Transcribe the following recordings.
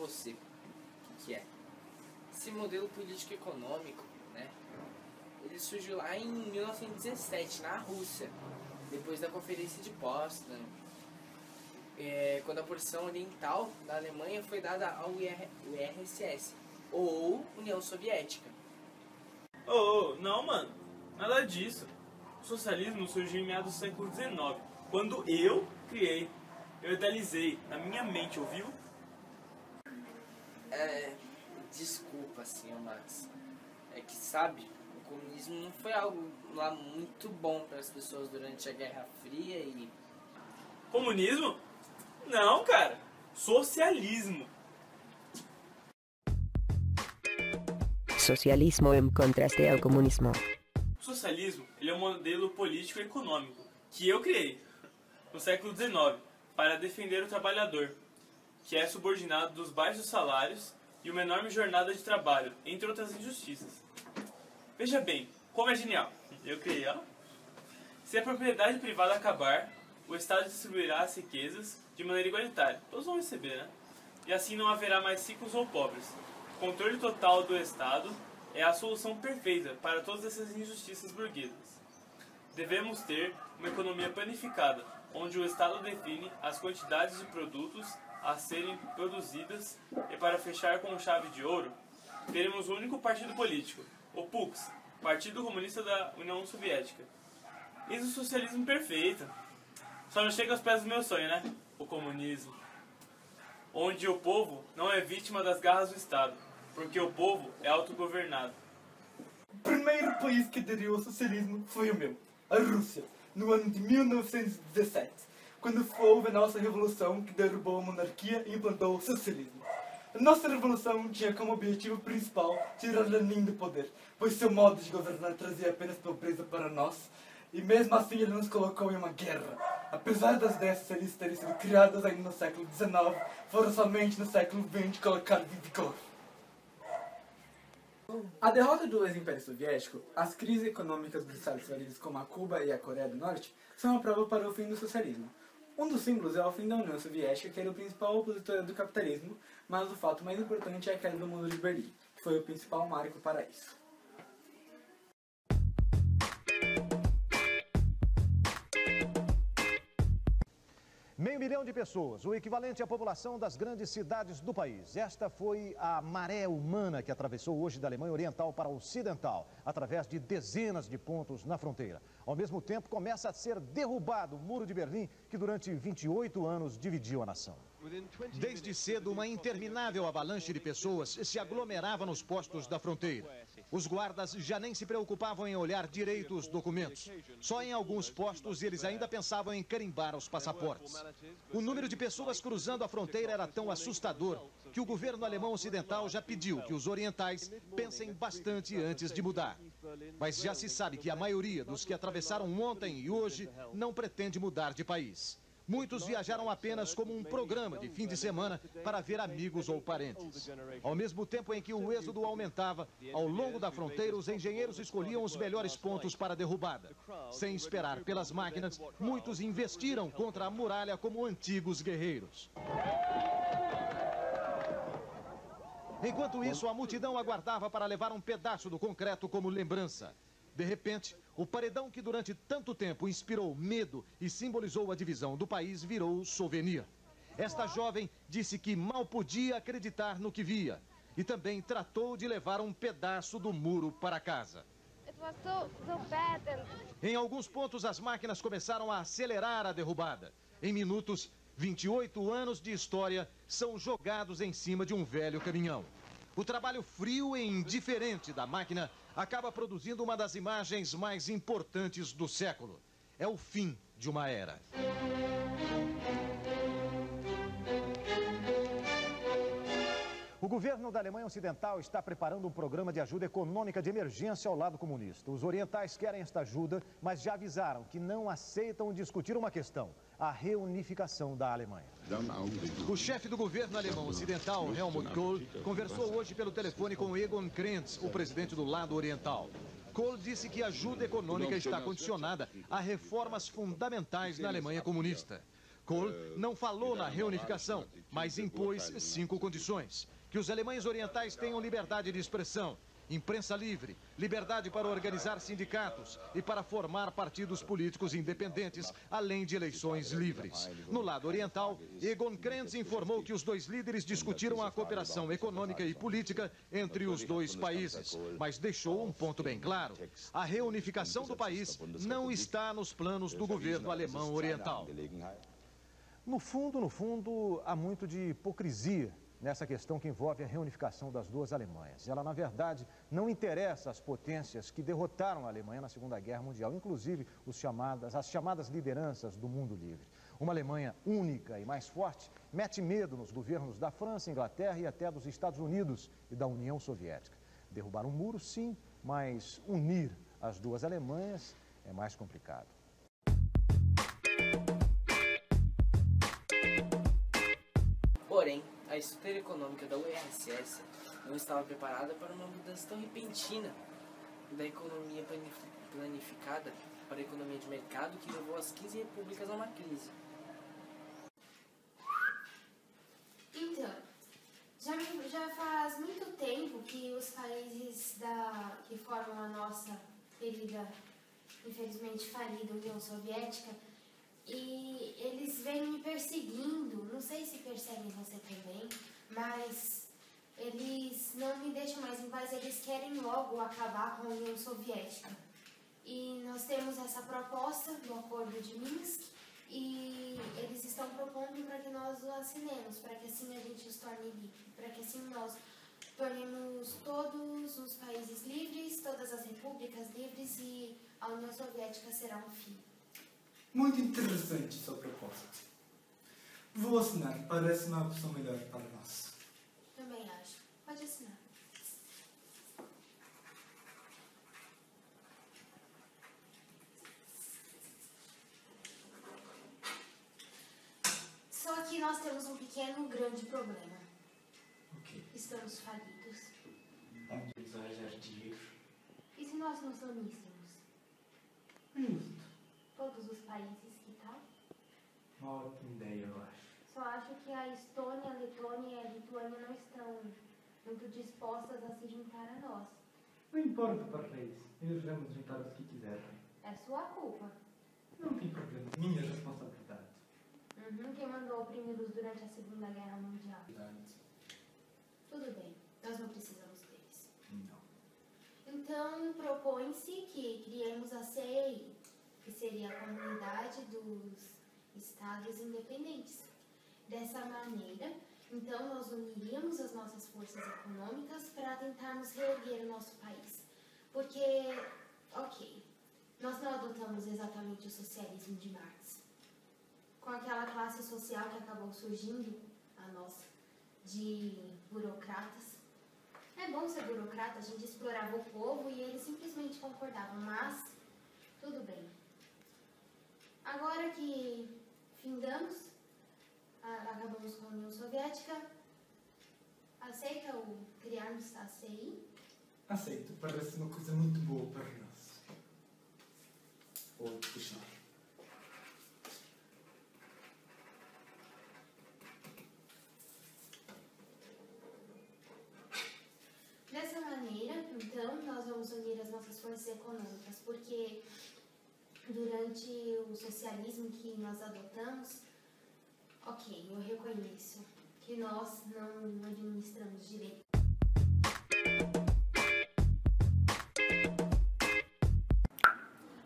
você o que é. Esse modelo político-econômico, né, ele surgiu lá em 1917, na Rússia, depois da Conferência de Potsdam, quando a porção oriental da Alemanha foi dada ao URSS, ou União Soviética. Não, mano, nada disso. O socialismo surgiu em meados do século XIX, quando eu criei, eu idealizei na minha mente, ouviu? Desculpa, senhor Max. É que, sabe, o comunismo não foi algo lá muito bom para as pessoas durante a Guerra Fria e... Comunismo? Não, cara. Socialismo. Socialismo em contraste ao comunismo. O socialismo, ele é um modelo político e econômico que eu criei no século XIX para defender o trabalhador, que é subordinado dos baixos salários e uma enorme jornada de trabalho, entre outras injustiças. Veja bem, como é genial. Eu criei, ó. Se a propriedade privada acabar, o Estado distribuirá as riquezas de maneira igualitária. Todos vão receber, né? E assim não haverá mais ricos ou pobres. O controle total do Estado é a solução perfeita para todas essas injustiças burguesas. Devemos ter uma economia planificada, onde o Estado define as quantidades de produtos a serem produzidas e, para fechar com chave de ouro, teremos um único partido político, o PUX, Partido Comunista da União Soviética. Eis o socialismo perfeito. Só não chega aos pés do meu sonho, né? O comunismo. Onde o povo não é vítima das garras do Estado, porque o povo é autogovernado. O primeiro país que aderiu ao socialismo foi o meu, a Rússia, no ano de 1917, quando houve a nossa revolução que derrubou a monarquia e implantou o socialismo. A nossa revolução tinha como objetivo principal tirar Lenin do poder, pois seu modo de governar trazia apenas pobreza para nós, e mesmo assim ele nos colocou em uma guerra. Apesar das ideias socialistas terem sido criadas ainda no século XIX, foram somente no século XX colocadas em vigor. A derrota do ex-império soviético, as crises econômicas dos Estados Unidos como a Cuba e a Coreia do Norte, são a prova para o fim do socialismo. Um dos símbolos é o fim da União Soviética, que era o principal opositor do capitalismo, mas o fato mais importante é a queda do Muro de Berlim, que foi o principal marco para isso. Meio milhão de pessoas, o equivalente à população das grandes cidades do país. Esta foi a maré humana que atravessou hoje da Alemanha Oriental para a Ocidental, através de dezenas de pontos na fronteira. Ao mesmo tempo, começa a ser derrubado o Muro de Berlim, que durante 28 anos dividiu a nação. Desde cedo, uma interminável avalanche de pessoas se aglomerava nos postos da fronteira. Os guardas já nem se preocupavam em olhar direito os documentos. Só em alguns postos eles ainda pensavam em carimbar os passaportes. O número de pessoas cruzando a fronteira era tão assustador que o governo alemão ocidental já pediu que os orientais pensem bastante antes de mudar. Mas já se sabe que a maioria dos que atravessaram ontem e hoje não pretende mudar de país. Muitos viajaram apenas como um programa de fim de semana para ver amigos ou parentes. Ao mesmo tempo em que o êxodo aumentava, ao longo da fronteira os engenheiros escolhiam os melhores pontos para a derrubada. Sem esperar pelas máquinas, muitos investiram contra a muralha como antigos guerreiros. Enquanto isso, a multidão aguardava para levar um pedaço do concreto como lembrança. De repente, o paredão que durante tanto tempo inspirou medo e simbolizou a divisão do país virou souvenir. Esta jovem disse que mal podia acreditar no que via e também tratou de levar um pedaço do muro para casa. Em alguns pontos, as máquinas começaram a acelerar a derrubada. Em minutos, 28 anos de história são jogados em cima de um velho caminhão. O trabalho frio e indiferente da máquina acaba produzindo uma das imagens mais importantes do século. É o fim de uma era. O governo da Alemanha Ocidental está preparando um programa de ajuda econômica de emergência ao lado comunista. Os orientais querem esta ajuda, mas já avisaram que não aceitam discutir uma questão: a reunificação da Alemanha. O chefe do governo alemão ocidental, Helmut Kohl, conversou hoje pelo telefone com Egon Krenz, o presidente do lado oriental. Kohl disse que a ajuda econômica está condicionada a reformas fundamentais na Alemanha comunista. Kohl não falou na reunificação, mas impôs 5 condições: que os alemães orientais tenham liberdade de expressão, imprensa livre, liberdade para organizar sindicatos e para formar partidos políticos independentes, além de eleições livres. No lado oriental, Egon Krenz informou que os 2 líderes discutiram a cooperação econômica e política entre os 2 países, mas deixou um ponto bem claro: a reunificação do país não está nos planos do governo alemão oriental. No fundo, há muito de hipocrisia nessa questão que envolve a reunificação das 2 Alemanhas. Ela, na verdade, não interessa às potências que derrotaram a Alemanha na Segunda Guerra Mundial, inclusive as chamadas lideranças do mundo livre. Uma Alemanha única e mais forte mete medo nos governos da França, Inglaterra e até dos Estados Unidos e da União Soviética. Derrubar um muro, sim, mas unir as 2 Alemanhas é mais complicado. Porém, a estrutura econômica da URSS não estava preparada para uma mudança tão repentina da economia planificada para a economia de mercado que levou as 15 repúblicas a uma crise. Então, já faz muito tempo que os países que formam a nossa querida, infelizmente falida União Soviética, e eles vêm me perseguindo, não sei se perseguem você também, mas eles não me deixam mais em paz, eles querem logo acabar com a União Soviética. E nós temos essa proposta do Acordo de Minsk e eles estão propondo para que nós o assinemos, para que assim a gente os torne livre, para que assim nós tornemos todos os países livres, todas as repúblicas livres e a União Soviética será um fim. Muito interessante sua proposta. Vou assinar, parece uma opção melhor para nós. Também acho. Pode assinar. Só que nós temos um pequeno, grande problema. O quê? Estamos falidos. Vamos agir. E se nós nos uníssemos? Justo. Todos os países, que tal? Uma ótima ideia, eu acho. Só acho que a Estônia, a Letônia e a Lituânia não estão muito dispostas a se juntar a nós. Não importa para eles. Eles vão juntar os que quiserem. É sua culpa. Não tem problema. Minha responsabilidade. Quem mandou oprimir-los durante a Segunda Guerra Mundial? Tudo bem, nós não precisamos deles. Não. Então, propõe-se que criemos a CEI, que seria a Comunidade dos Estados Independentes. Dessa maneira, então, nós uniríamos as nossas forças econômicas para tentarmos reerguer o nosso país. Porque, ok, nós não adotamos exatamente o socialismo de Marx, com aquela classe social que acabou surgindo, a nossa, de burocratas. É bom ser burocrata, a gente explorava o povo e eles simplesmente concordavam, mas tudo bem. Agora que findamos, acabamos com a União Soviética, aceita o criarmos a CI? Aceito, parece uma coisa muito boa para nós. Vou puxar. Dessa maneira, então, nós vamos unir as nossas forças econômicas, porque durante o socialismo que nós adotamos, ok, eu reconheço que nós não administramos direito.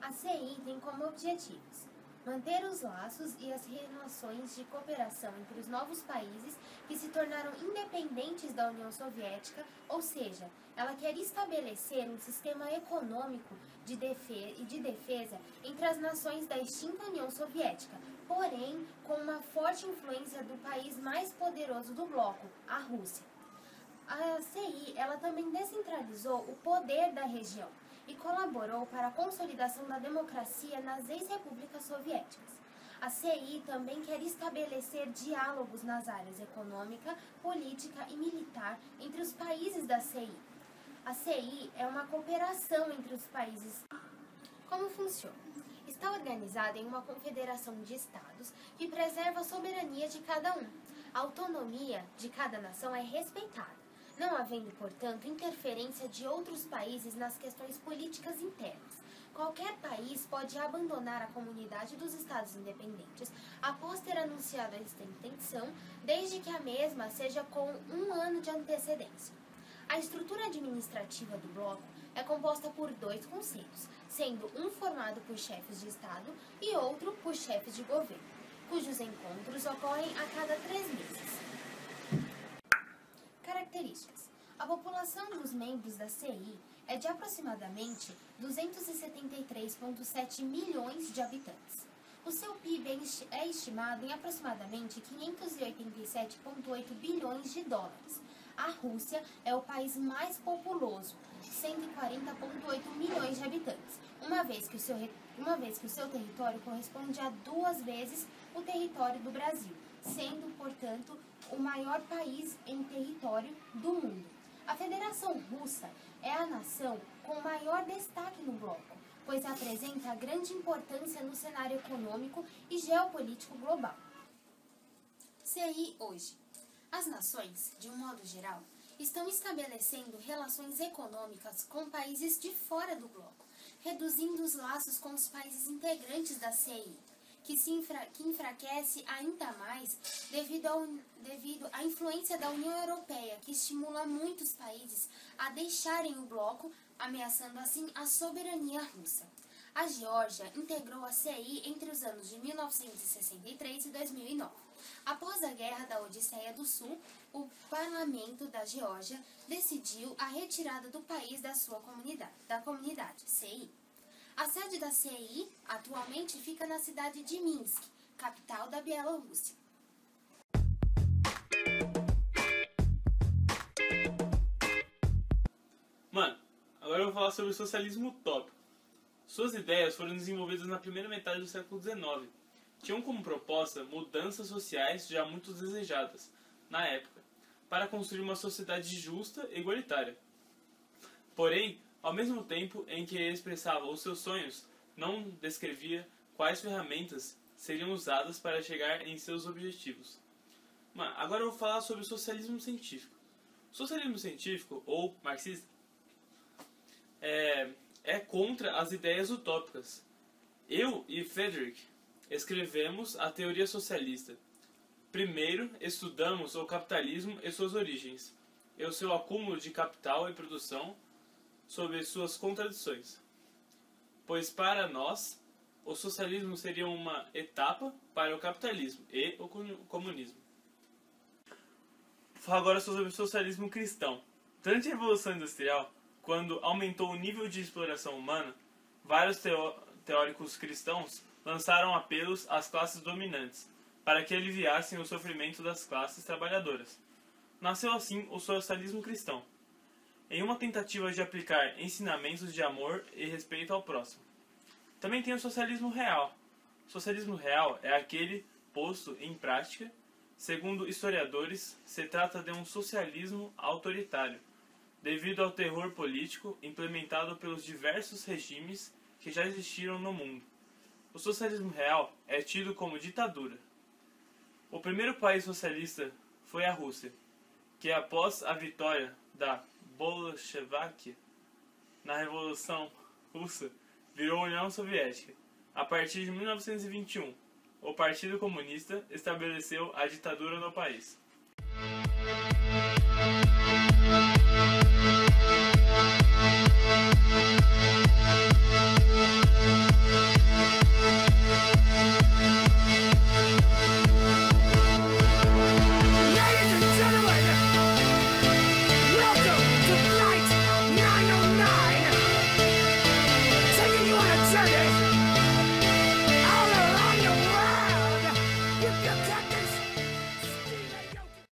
A CI tem como objetivos manter os laços e as relações de cooperação entre os novos países que se tornaram independentes da União Soviética, ou seja, ela quer estabelecer um sistema econômico de defesa entre as nações da extinta União Soviética, porém com uma forte influência do país mais poderoso do bloco, a Rússia. A CI, ela também descentralizou o poder da região e colaborou para a consolidação da democracia nas ex-repúblicas soviéticas. A CI também quer estabelecer diálogos nas áreas econômica, política e militar entre os países da CI. A CI é uma cooperação entre os países. Como funciona? está organizada em uma confederação de estados que preserva a soberania de cada um. A autonomia de cada nação é respeitada, não havendo, portanto, interferência de outros países nas questões políticas internas. Qualquer país pode abandonar a comunidade dos Estados independentes após ter anunciado esta intenção, desde que a mesma seja com 1 ano de antecedência. A estrutura administrativa do bloco é composta por 2 conselhos, sendo um formado por chefes de Estado e outro por chefes de governo, cujos encontros ocorrem a cada 3 meses. Características. A população dos membros da CI é de aproximadamente 273,7 milhões de habitantes. O seu PIB é estimado em aproximadamente 587,8 bilhões de dólares. A Rússia é o país mais populoso, 140,8 milhões de habitantes, uma vez que o seu território corresponde a 2 vezes o território do Brasil, sendo, portanto, o maior país em território do mundo. A Federação Russa é a nação com maior destaque no bloco, pois apresenta grande importância no cenário econômico e geopolítico global. CI hoje. As nações, de um modo geral, estão estabelecendo relações econômicas com países de fora do bloco, reduzindo os laços com os países integrantes da CI, que enfraquece ainda mais devido à influência da União Europeia, que estimula muitos países a deixarem o bloco, ameaçando assim a soberania russa. A Geórgia integrou a CI entre os anos de 1963 e 2009. Após a Guerra da Odisseia do Sul, o parlamento da Geórgia decidiu a retirada do país da comunidade CI. A sede da CI atualmente fica na cidade de Minsk, capital da Bielorrússia. Mano, agora eu vou falar sobre o socialismo utópico. Suas ideias foram desenvolvidas na primeira metade do século XIX. Tinham como proposta mudanças sociais já muito desejadas, na época, para construir uma sociedade justa e igualitária. Porém, ao mesmo tempo em que expressava os seus sonhos, não descrevia quais ferramentas seriam usadas para chegar em seus objetivos. Agora eu vou falar sobre o socialismo científico. O socialismo científico, ou marxista, é contra as ideias utópicas. Eu e Frederick escrevemos a teoria socialista. Primeiro, estudamos o capitalismo e suas origens, e o seu acúmulo de capital e produção, sobre suas contradições. Pois para nós, o socialismo seria uma etapa para o capitalismo e o comunismo. Vou falar agora sobre o socialismo cristão. Durante a Revolução Industrial, quando aumentou o nível de exploração humana, vários teóricos cristãos lançaram apelos às classes dominantes, para que aliviassem o sofrimento das classes trabalhadoras. Nasceu assim o socialismo cristão, em uma tentativa de aplicar ensinamentos de amor e respeito ao próximo. Também tem o socialismo real. O socialismo real é aquele posto em prática. Segundo historiadores, se trata de um socialismo autoritário, devido ao terror político implementado pelos diversos regimes que já existiram no mundo. O socialismo real é tido como ditadura. O primeiro país socialista foi a Rússia, que após a vitória da Bolchevaquia na Revolução Russa, virou União Soviética. A partir de 1921, o Partido Comunista estabeleceu a ditadura no país.